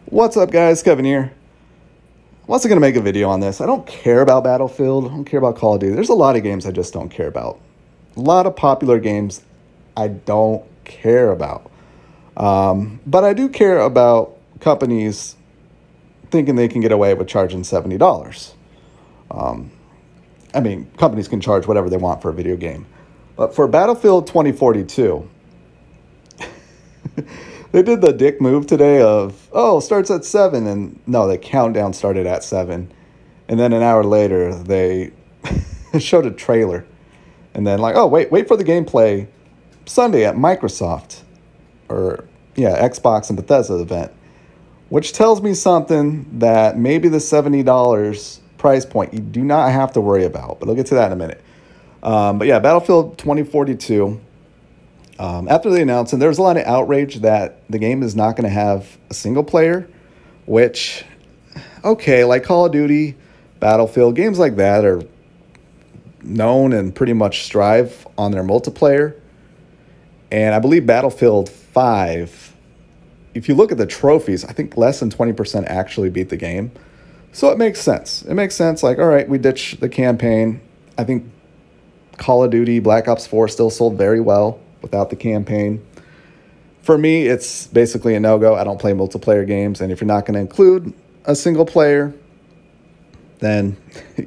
What's up, guys? Kevin here. I'm also going to make a video on this. I don't care about Battlefield. I don't care about Call of Duty. There's a lot of games I just don't care about. A lot of popular games I don't care about. But I do care about companies thinking they can get away with charging $70. I mean, companies can charge whatever they want for a video game. But for Battlefield 2042, they did the dick move today of, oh, starts at 7. And no, the countdown started at 7. And then an hour later, they showed a trailer. And then like, oh, wait for the gameplay Sunday at Microsoft. Or, yeah, Xbox and Bethesda event. Which tells me something that maybe the $70 price point you do not have to worry about. But I'll get to that in a minute. But yeah, Battlefield 2042. After the announcement, there was a lot of outrage that the game is not going to have a single player, which, okay, like Call of Duty, Battlefield, games like that are known and pretty much strive on their multiplayer. And I believe Battlefield 5, if you look at the trophies, I think less than 20% actually beat the game. So it makes sense. It makes sense. Like, all right, we ditch the campaign. I think Call of Duty Black Ops 4 still sold very well without the campaign. For me, it's basically a no-go. I don't play multiplayer games, and if you're not going to include a single player, then,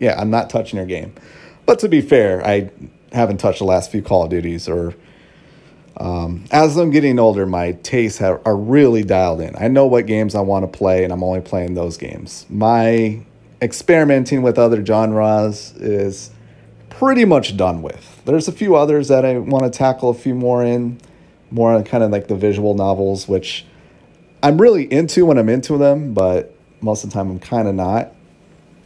yeah, I'm not touching your game. But to be fair, I haven't touched the last few Call of Duties, or as I'm getting older, my tastes are really dialed in. I know what games I want to play, and I'm only playing those games. My experimenting with other genres is pretty much done with. There's a few others that I want to tackle a few more in, more kind of like the visual novels, which I'm really into when I'm into them, but most of the time I'm kind of not.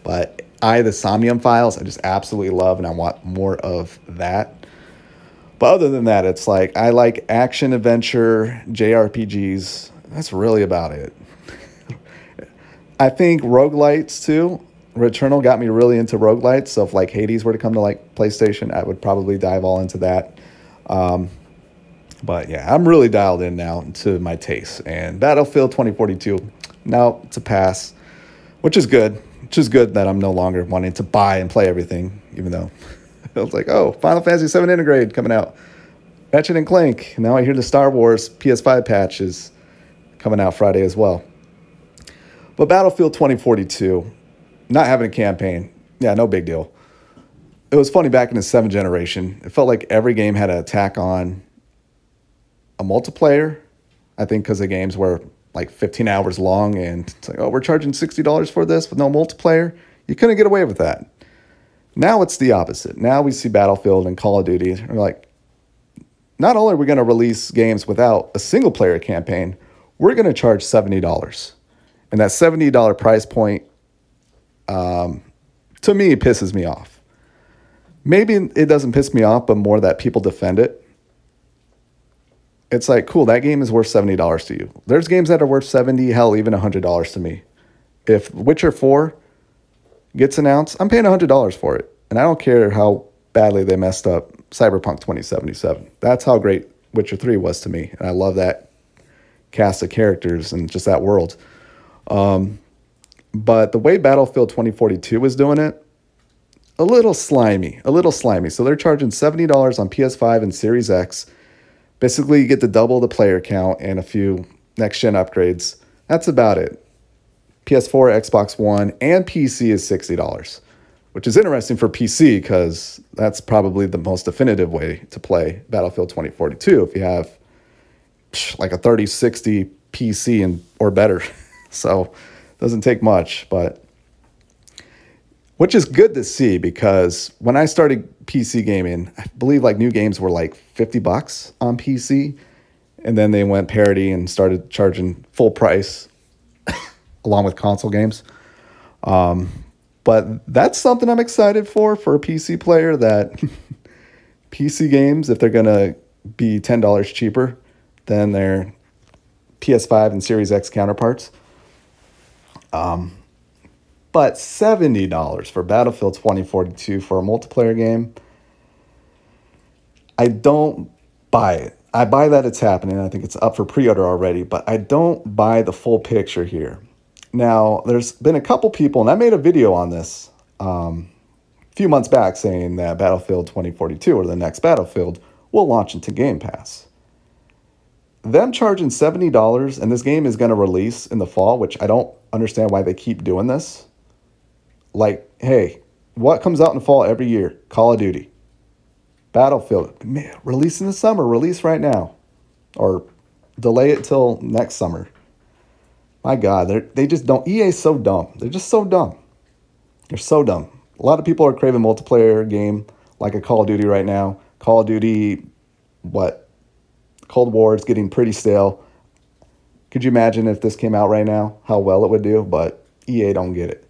But the Somnium Files, I just absolutely love, and I want more of that. But other than that, it's like I like action, adventure, JRPGs. That's really about it. I think roguelites too. Returnal got me really into roguelites, so if like Hades were to come to like PlayStation, I would probably dive all into that. But yeah, I'm really dialed in now to my tastes. And Battlefield 2042, now it's a pass, which is good. Which is good that I'm no longer wanting to buy and play everything, even though I was like, oh, Final Fantasy 7 Integrate coming out. Ratchet and Clank. Now I hear the Star Wars PS5 patch is coming out Friday as well. But Battlefield 2042, not having a campaign, yeah, no big deal. It was funny back in the 7th generation. It felt like every game had an attack on a multiplayer. I think because the games were like 15 hours long, and it's like, oh, we're charging $60 for this with no multiplayer. You couldn't get away with that. Now it's the opposite. Now we see Battlefield and Call of Duty. We're like, not only are we going to release games without a single player campaign, we're going to charge $70. And that $70 price point, to me, pisses me off. Maybe it doesn't piss me off, but more that people defend it. It's like, cool, that game is worth $70 to you. There's games that are worth $70, hell, even $100 to me. If Witcher 4 gets announced, I'm paying $100 for it. And I don't care how badly they messed up Cyberpunk 2077. That's how great Witcher 3 was to me. And I love that cast of characters and just that world. But the way Battlefield 2042 was doing it, a little slimy, a little slimy. So they're charging $70 on PS5 and Series X. Basically, you get to double the player count and a few next-gen upgrades. That's about it. PS4, Xbox One, and PC is $60, which is interesting for PC because that's probably the most definitive way to play Battlefield 2042 if you have like a 3060 PC or better. So it doesn't take much, but which is good to see because when I started PC gaming, I believe like new games were like $50 on PC, and then they went parity and started charging full price along with console games. But that's something I'm excited for a PC player, that PC games, if they're going to be $10 cheaper than their PS5 and Series X counterparts. But $70 for Battlefield 2042 for a multiplayer game, I don't buy it. I buy that it's happening. I think it's up for pre-order already, but I don't buy the full picture here. Now, there's been a couple people, and I made a video on this a few months back saying that Battlefield 2042, or the next Battlefield, will launch into Game Pass. Them charging $70, and this game is going to release in the fall, which I don't understand why they keep doing this. Like, hey, what comes out in the fall every year? Call of Duty. Battlefield, man, release in the summer, release right now. Or delay it till next summer. My God, they just don't, EA's so dumb. They're just so dumb. They're so dumb. A lot of people are craving multiplayer game like a Call of Duty right now. Call of Duty, Cold War is getting pretty stale. Could you imagine if this came out right now, how well it would do? But EA don't get it.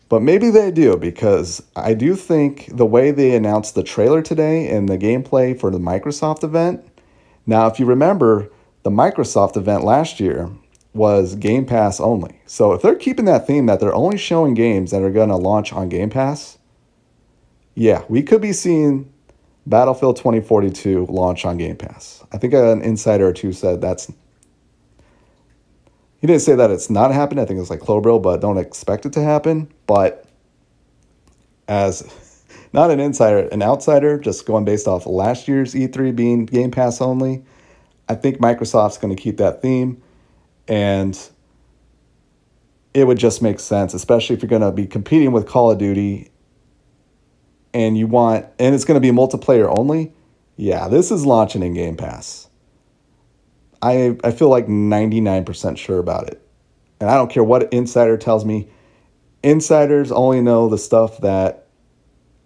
But maybe they do, because I do think the way they announced the trailer today and the gameplay for the Microsoft event. Now, if you remember, the Microsoft event last year was Game Pass only. So if they're keeping that theme that they're only showing games that are going to launch on Game Pass, yeah, we could be seeing Battlefield 2042 launch on Game Pass. I think an insider or two said that's... He didn't say that it's not happening. I think it's like Clobro, but don't expect it to happen. But as not an insider, an outsider, just going based off of last year's E3 being Game Pass only, I think Microsoft's going to keep that theme. And it would just make sense, especially if you're going to be competing with Call of Duty and it's going to be multiplayer only. Yeah, this is launching in Game Pass. I feel like 99% sure about it. And I don't care what insider tells me. Insiders only know the stuff that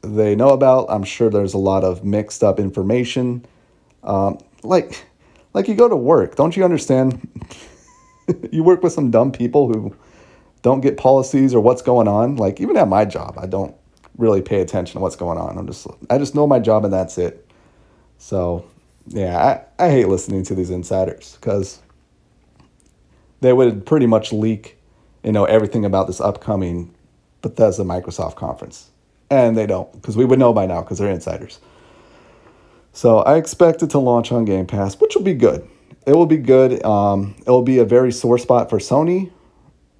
they know about. I'm sure there's a lot of mixed up information. Like you go to work. Don't you understand? You work with some dumb people who don't get policies or what's going on. Like, even at my job, I don't really pay attention to what's going on. I just know my job and that's it. So... yeah, I hate listening to these insiders because they would pretty much leak, everything about this upcoming Bethesda Microsoft conference. And they don't, because we would know by now because they're insiders. So I expect it to launch on Game Pass, which will be good. It will be good. It will be a very sore spot for Sony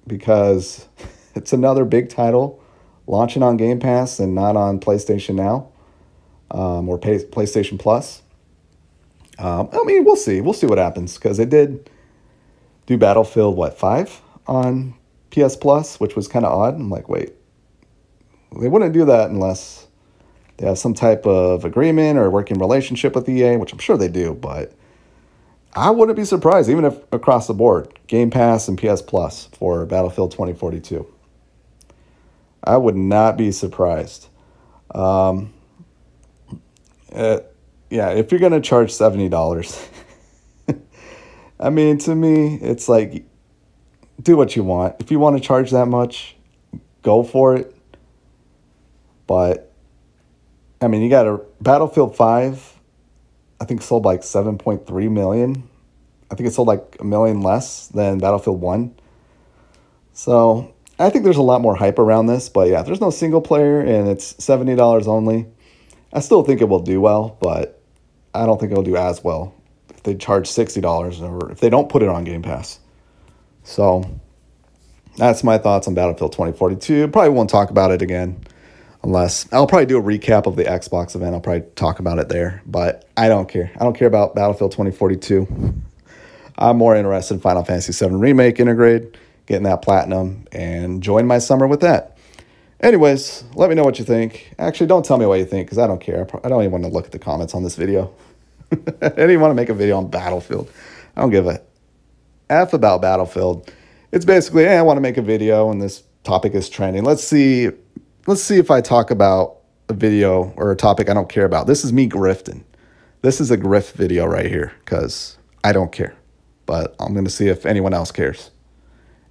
because it's another big title launching on Game Pass and not on PlayStation Now or PlayStation Plus. We'll see. We'll see what happens, because they did do Battlefield, 5 on PS Plus, which was kind of odd. I'm like, wait, they wouldn't do that unless they have some type of agreement or working relationship with EA, which I'm sure they do, but I wouldn't be surprised, even if across the board, Game Pass and PS Plus for Battlefield 2042. I would not be surprised. Yeah, if you're going to charge $70, to me, it's like, do what you want. If you want to charge that much, go for it. But, you got a Battlefield 5, I think sold like 7.3 million. I think it sold like 1 million less than Battlefield 1. So, I think there's a lot more hype around this. But yeah, there's no single player and it's $70 only. I still think it will do well, but I don't think it'll do as well if they charge $60 or if they don't put it on Game Pass. So that's my thoughts on Battlefield 2042. Probably won't talk about it again unless I'll probably do a recap of the Xbox event. I'll probably talk about it there, but I don't care. I don't care about Battlefield 2042. I'm more interested in Final Fantasy VII Remake Integrate, getting that platinum, and enjoying my summer with that. Anyways, let me know what you think. Actually, don't tell me what you think, because I don't care. I don't even want to look at the comments on this video. I didn't even want to make a video on Battlefield. I don't give a F about Battlefield. It's basically, I want to make a video, and this topic is trending. Let's see if I talk about a video or a topic I don't care about. This is me grifting. This is a grift video right here, because I don't care. But I'm going to see if anyone else cares.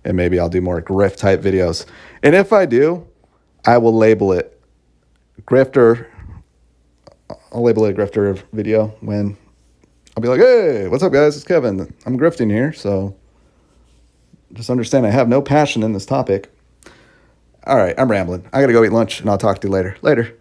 And maybe I'll do more grift-type videos. And if I do, I will label it grifter. I'll label it a grifter video when I'll be like, hey, what's up, guys? It's Kevin. I'm grifting here. So just understand I have no passion in this topic. All right, I'm rambling. I got to go eat lunch, and I'll talk to you later. Later.